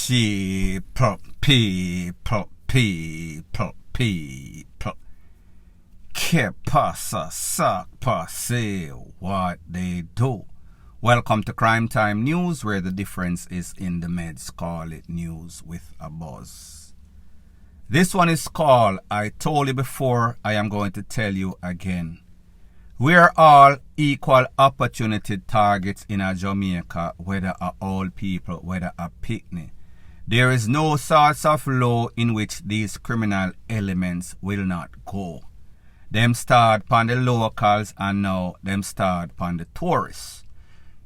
People. Que pasa, sac passe, what they do. Welcome to Crime Time News, where the difference is in the meds. Call it news with a buzz. This one is called I Told You Before, I Am Going to Tell You Again. We are all equal opportunity targets in a Jamaica, whether a old people, whether a picnic. There is no sorts of law in which these criminal elements will not go. Them start upon the locals and now them start upon the tourists.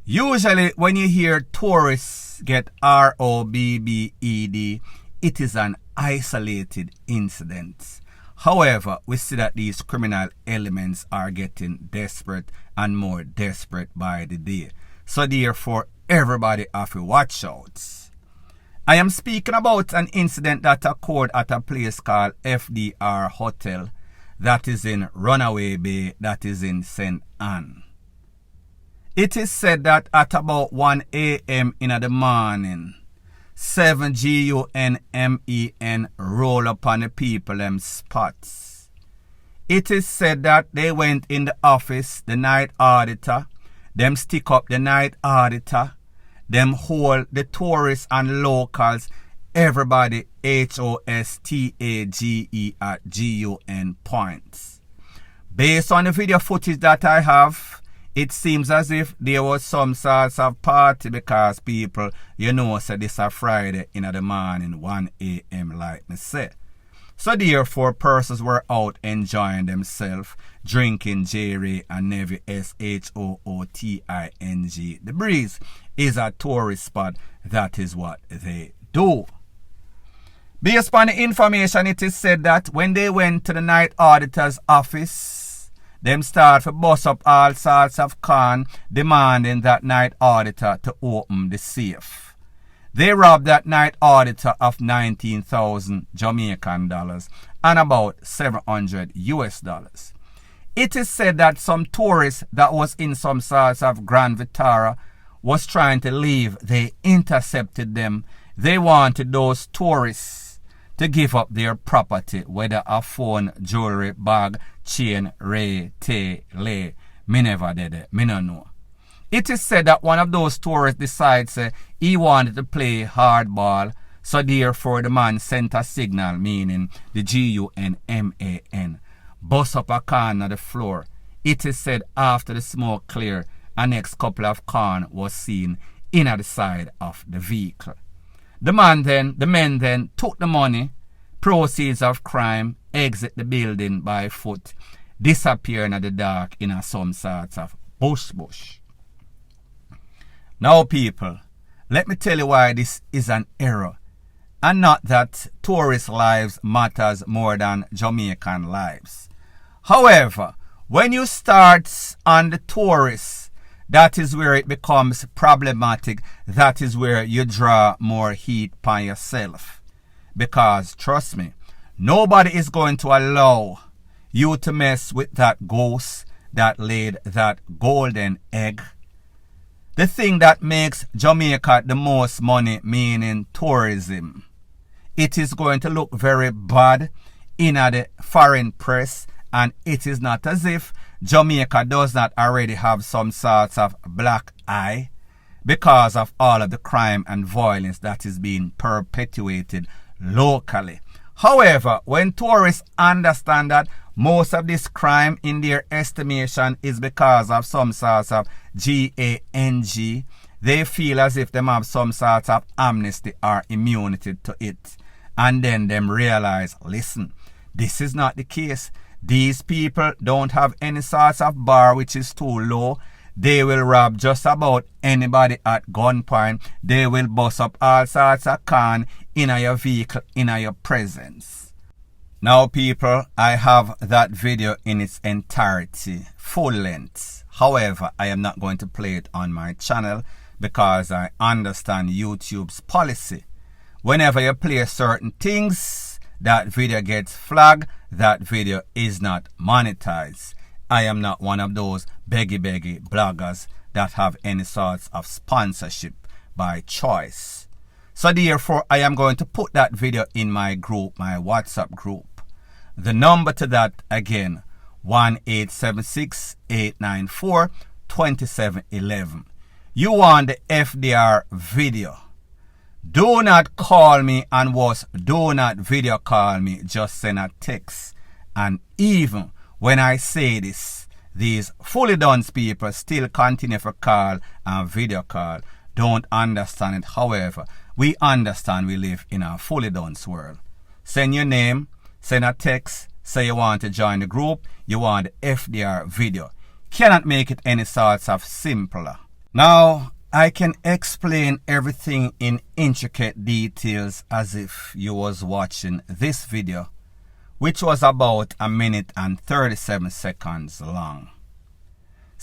Usually when you hear tourists get ROBBED, it is an isolated incident. However, we see that these criminal elements are getting desperate and more desperate by the day. So therefore, everybody have to watch out. I am speaking about an incident that occurred at a place called FDR Hotel that is in Runaway Bay, that is in St. Anne. It is said that at about 1 a.m. in the morning, 7 GVNMEN roll upon the people them spots. It is said that they went in the office, the night auditor, them stick up the night auditor, them hold the tourists and locals, everybody HOSTAGE at GUN points. Based on the video footage that I have, it seems as if there was some sorts of party because people, say this a Friday in the morning, 1 a.m. like me say. So therefore, persons were out enjoying themselves, drinking Jerry and Navy SHOOTING. The Breeze is a tourist spot. That is what they do. Based upon the information, it is said that when they went to the night auditor's office, them start to bust up all sorts of con, demanding that night auditor to open the safe. They robbed that night auditor of 19,000 Jamaican dollars and about $700 US. It is said that some tourists that was in some sorts of Grand Vitara was trying to leave. They intercepted them. They wanted those tourists to give up their property, whether a phone, jewelry, bag, chain, ray, tay, lay. Me never did it. Me no know. It is said that one of those tourists decides he wanted to play hardball, so therefore the man sent a signal, meaning the GUNMAN, bust up a can on the floor. It is said after the smoke cleared, a next couple of can was seen in at the side of the vehicle. The men then took the money, proceeds of crime, exit the building by foot, disappear in the dark in some sorts of bush. Now people, let me tell you why this is an error, and not that tourist lives matters more than Jamaican lives. However, when you start on the tourists, that is where it becomes problematic. That is where you draw more heat upon yourself. Because, trust me, nobody is going to allow you to mess with that ghost that laid that golden egg. The thing that makes Jamaica the most money, meaning tourism, it is going to look very bad in the foreign press, and it is not as if Jamaica does not already have some sorts of black eye because of all of the crime and violence that is being perpetuated locally. However, when tourists understand that most of this crime in their estimation is because of some sorts of GANG, they feel as if they have some sort of amnesty or immunity to it. And then them realize, listen, this is not the case. These people don't have any sorts of bar which is too low. They will rob just about anybody at gunpoint. They will bust up all sorts of can in your vehicle, in your presence. Now people, I have that video in its entirety, full length. However, I am not going to play it on my channel because I understand YouTube's policy. Whenever you play certain things, that video gets flagged, that video is not monetized. I am not one of those beggy bloggers that have any sorts of sponsorship by choice. So therefore, I am going to put that video in my group, my WhatsApp group. The number to that again, 1-876-894-2711. You want the FDR video. Do not call me and do not video call me. Just send a text. And even when I say this, these fully done people still continue to call and video call. Don't understand it. However, we understand we live in a fully done world. Send your name, send a text, say you want to join the group, you want the FDR video. Cannot make it any sorts of simpler. Now, I can explain everything in intricate details as if you was watching this video, which was about 1 minute and 37 seconds long.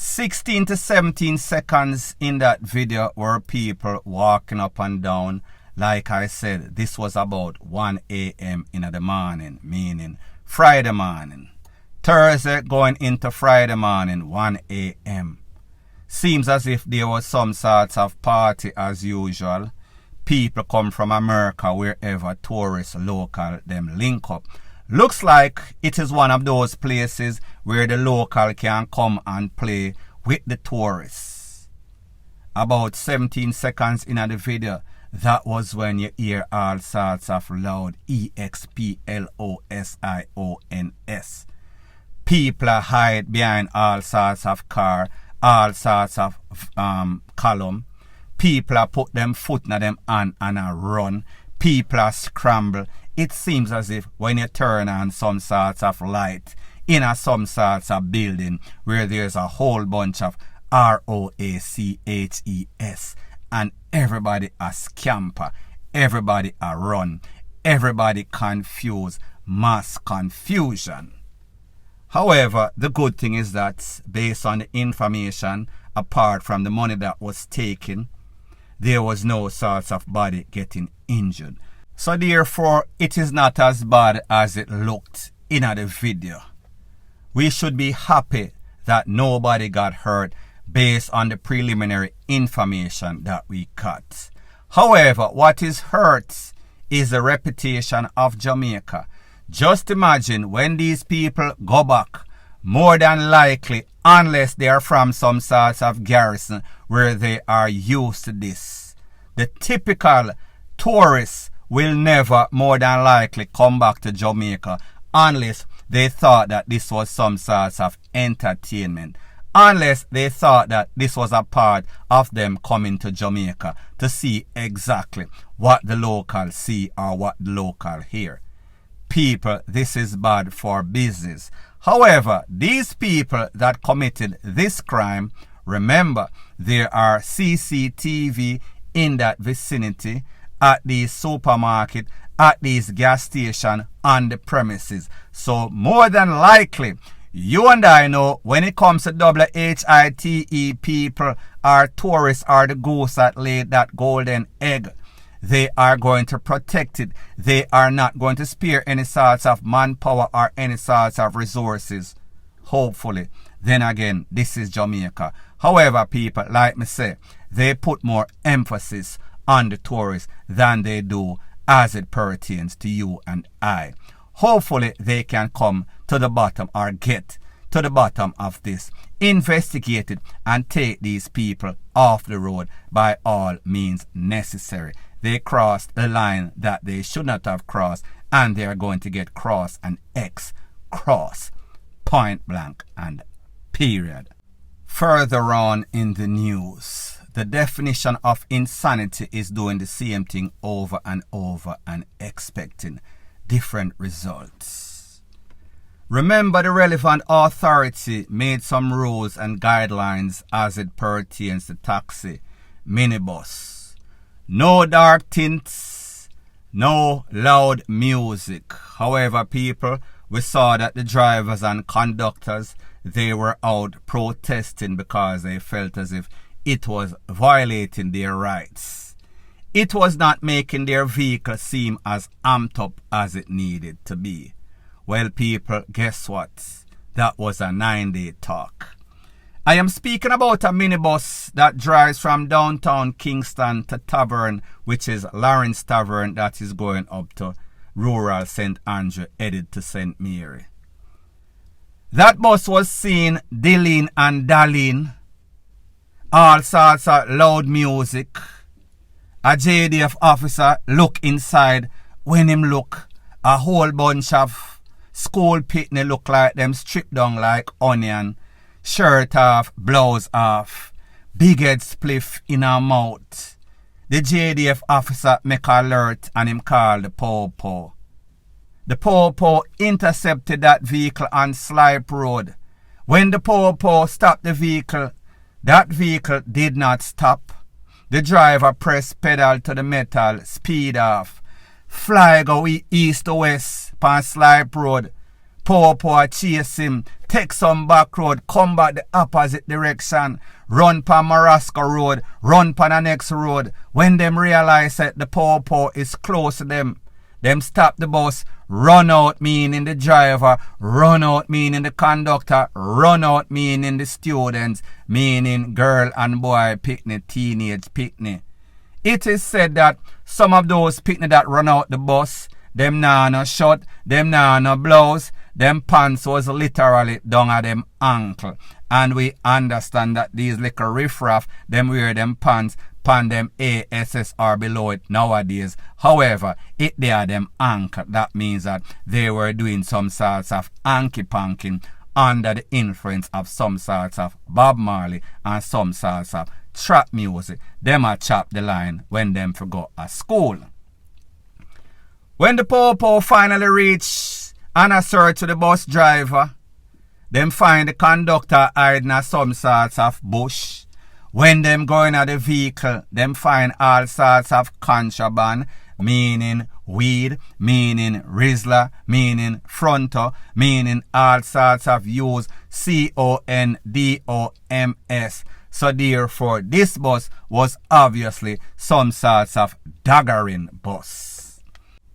16 to 17 seconds in that video were people walking up and down. Like I said, this was about 1 a.m. in the morning, meaning Friday morning. Thursday going into Friday morning, 1 a.m. Seems as if there was some sorts of party as usual. People come from America, wherever tourists local them link up. Looks like it is one of those places where the local can come and play with the tourists. About 17 seconds in the video, that was when you hear all sorts of loud EXPLOSIONS. People hide behind all sorts of car, all sorts of column. People put them foot in them hand and run. People scramble. It seems as if when you turn on some sorts of light in some sorts of building where there's a whole bunch of ROACHES and everybody a scamper, everybody a run, everybody confused, mass confusion. However, the good thing is that based on the information, apart from the money that was taken, there was no sorts of body getting injured. So therefore, it is not as bad as it looked in the video. We should be happy that nobody got hurt based on the preliminary information that we got. However, what is hurt is the reputation of Jamaica. Just imagine when these people go back, more than likely, unless they are from some sorts of garrison where they are used to this, the typical tourists will never more than likely come back to Jamaica unless they thought that this was some sorts of entertainment, unless they thought that this was a part of them coming to Jamaica to see exactly what the locals see or what the local hear. People, this is bad for business. However, these people that committed this crime, remember, there are CCTV in that vicinity, at the supermarket, at these gas station, on the premises. So more than likely, you and I know when it comes to WHITE people or tourists or the goose that laid that golden egg, they are going to protect it. They are not going to spare any sorts of manpower or any sorts of resources. Hopefully. Then again, this is Jamaica. However, people, like me say, they put more emphasis on the tourists than they do as it pertains to you and I. Hopefully, they can come to the bottom or get to the bottom of this, investigate it, and take these people off the road by all means necessary. They crossed the line that they should not have crossed, and they are going to get cross and X cross, point blank and period. Further on in the news, the definition of insanity is doing the same thing over and over and expecting different results. Remember, the relevant authority made some rules and guidelines as it pertains to taxi, minibus. No dark tints, no loud music. However, people, we saw that the drivers and conductors, they were out protesting because they felt as if it was violating their rights. It was not making their vehicle seem as amped up as it needed to be. Well, people, guess what? That was a 9-day talk. I am speaking about a minibus that drives from downtown Kingston to Tavern, which is Lawrence Tavern, that is going up to rural St. Andrew, headed to St. Mary. That bus was seen dilling and dallying, all sorts of loud music. A JDF officer look inside. When him look, a whole bunch of school pitney look like them stripped down like onion. Shirt off, blouse off, big head spliff in her mouth. The JDF officer make alert and him call the po-po. The po-po intercepted that vehicle on Slipe Road. When the po-po stopped the vehicle, that vehicle did not stop. The driver pressed pedal to the metal, speed off. Fly go east to west on Slipe Road. Po-po chase him, take some back road, come back the opposite direction, run pa Marasco Road, run pa the next road. When them realize that the po-po is close to them stop the bus, run out meaning the driver, run out meaning the conductor, run out meaning the students, meaning girl and boy picnic, teenage picnic. It is said that some of those picnic that run out the bus, them nah no shirt, them nah no blouse, them pants was literally down at them ankle. And we understand that these little riffraff, them wear them pants pan them ASS or below it nowadays. However, it they are them ankle. That means that they were doing some sorts of anky-panking under the influence of some sorts of Bob Marley and some sorts of trap music. Them a chop the line when them forgot at school. When the po-po finally reached and answered to the bus driver, them find the conductor hiding at some sorts of bush. When them going at the vehicle, them find all sorts of contraband, meaning weed, meaning Rizla, meaning Fronto, meaning all sorts of use CONDOMS. So therefore, this bus was obviously some sorts of daggering bus.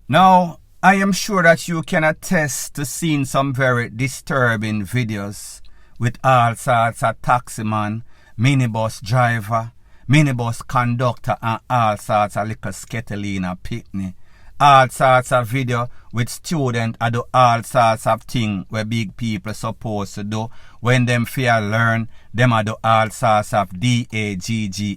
Now, I am sure that you can attest to seeing some very disturbing videos with all sorts of taximan, minibus driver, minibus conductor and all sorts of little sketelina pitney. All sorts of video with students I do all sorts of things where big people supposed to do. When them fear learn, them I do all sorts of DAGGERING.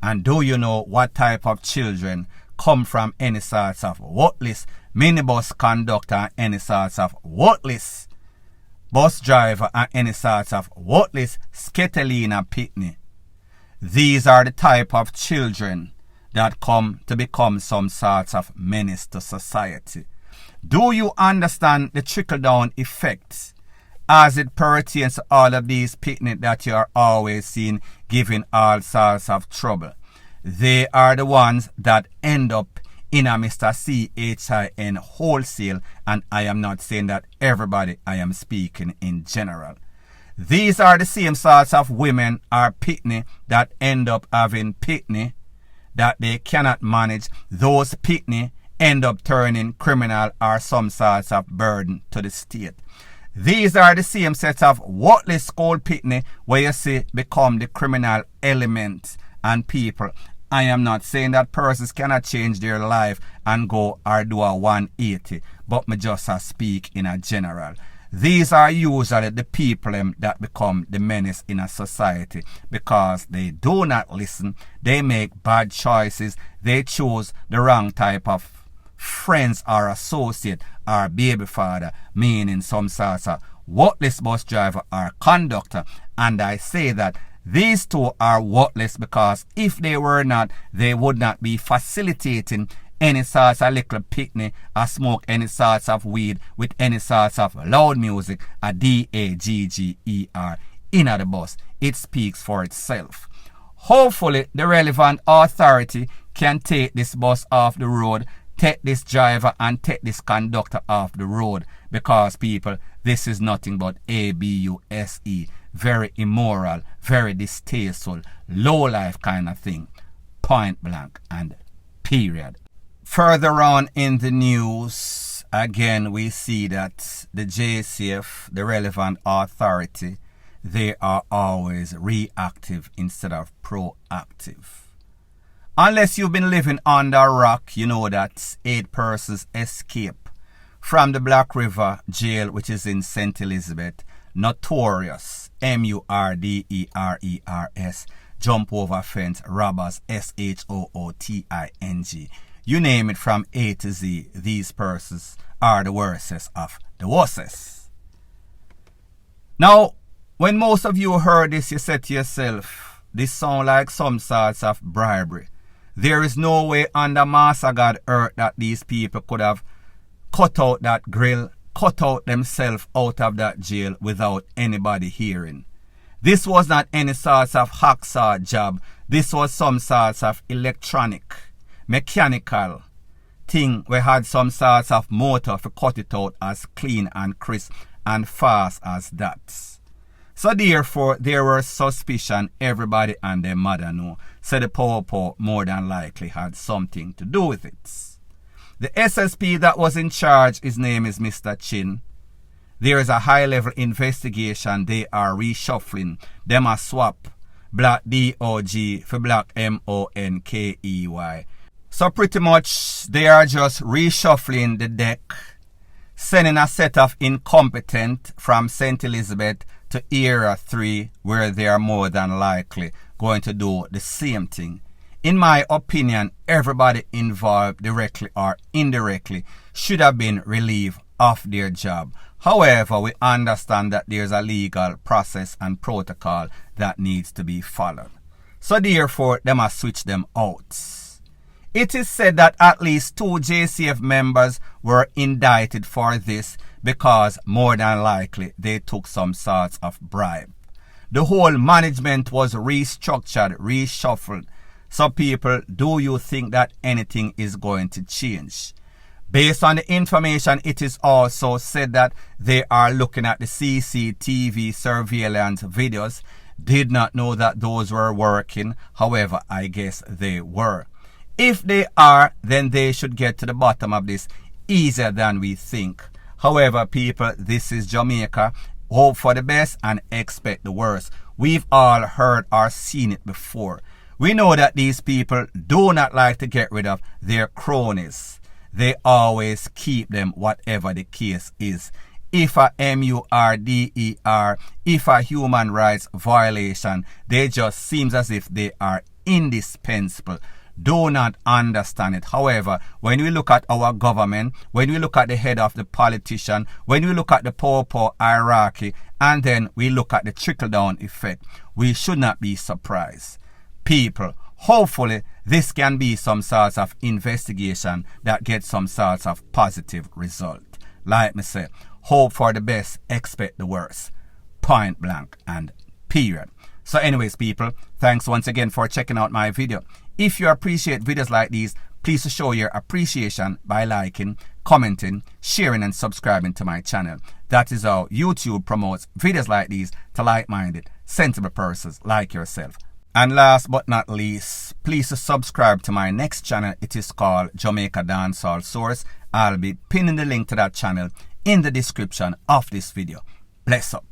And do you know what type of children come from any sorts of worthless minibus conductor and any sorts of worthless bus driver and any sorts of worthless sketelina pitney? These are the type of children that come to become some sorts of menace to society. Do you understand the trickle-down effects as it pertains to all of these picnic that you are always seeing giving all sorts of trouble? They are the ones that end up in a Mr. CHIN wholesale, and I am not saying that everybody, I am speaking in general. These are the same sorts of women or pitney that end up having pitney that they cannot manage. Those pitney end up turning criminal or some sorts of burden to the state. These are the same set of worthless school pitney where you see become the criminal element and people. I am not saying that persons cannot change their life and go or do a 180, but me just speak in a general. These are usually the people that become the menace in a society because they do not listen, they make bad choices, they choose the wrong type of friends or associate or baby father, meaning some sort of worthless bus driver or conductor. And I say that these two are worthless because if they were not, they would not be facilitating any sorts of little picnic or smoke any sorts of weed with any sorts of loud music, a DAGGER in the bus. It speaks for itself. Hopefully, the relevant authority can take this bus off the road, take this driver and take this conductor off the road because people, this is nothing but ABUSE. Very immoral, very distasteful, low life kind of thing. Point blank and period. Further on in the news, again we see that the JCF, the relevant authority, they are always reactive instead of proactive. Unless you've been living under a rock, you know that 8 persons escape from the Black River jail, which is in St. Elizabeth. Notorious, MURDERERS, jump over fence robbers, SHOOTING. You name it, from A to Z, these persons are the worstest of the worstest. Now, when most of you heard this, you said to yourself, this sounds like some sorts of bribery. There is no way under Master God earth that these people could have cut out that grill, cut out themselves out of that jail without anybody hearing. This was not any sort of hacksaw job. This was some sort of electronic, mechanical thing where had some sort of motor to cut it out as clean and crisp and fast as that. So therefore, there was suspicion everybody and their mother knew. So the Popo more than likely had something to do with it. The SSP that was in charge, his name is Mr. Chin. There is a high-level investigation. They are reshuffling. Them a swap Black DOG for Black MONKEY. So pretty much they are just reshuffling the deck, sending a set of incompetent from St. Elizabeth to Area 3, where they are more than likely going to do the same thing. In my opinion, everybody involved, directly or indirectly, should have been relieved of their job. However, we understand that there's a legal process and protocol that needs to be followed. So therefore, they must switch them out. It is said that at least 2 JCF members were indicted for this because more than likely they took some sorts of bribe. The whole management was restructured, reshuffled. So people, do you think that anything is going to change? Based on the information, it is also said that they are looking at the CCTV surveillance videos. Did not know that those were working. However, I guess they were. If they are, then they should get to the bottom of this easier than we think. However, people, this is Jamaica. Hope for the best and expect the worst. We've all heard or seen it before. We know that these people do not like to get rid of their cronies. They always keep them, whatever the case is. If a MURDER, if a human rights violation, they just seems as if they are indispensable. Do not understand it. However, when we look at our government, when we look at the head of the politician, when we look at the poor hierarchy, and then we look at the trickle-down effect, we should not be surprised. People, hopefully this can be some sort of investigation that gets some sort of positive result. Like me say, hope for the best, expect the worst. Point blank and period. So anyways, people, thanks once again for checking out my video. If you appreciate videos like these, please show your appreciation by liking, commenting, sharing and subscribing to my channel. That is how YouTube promotes videos like these to like-minded, sensible persons like yourself. And last but not least, please subscribe to my next channel. It is called Jamaica Dancehall Source. I'll be pinning the link to that channel in the description of this video. Bless up.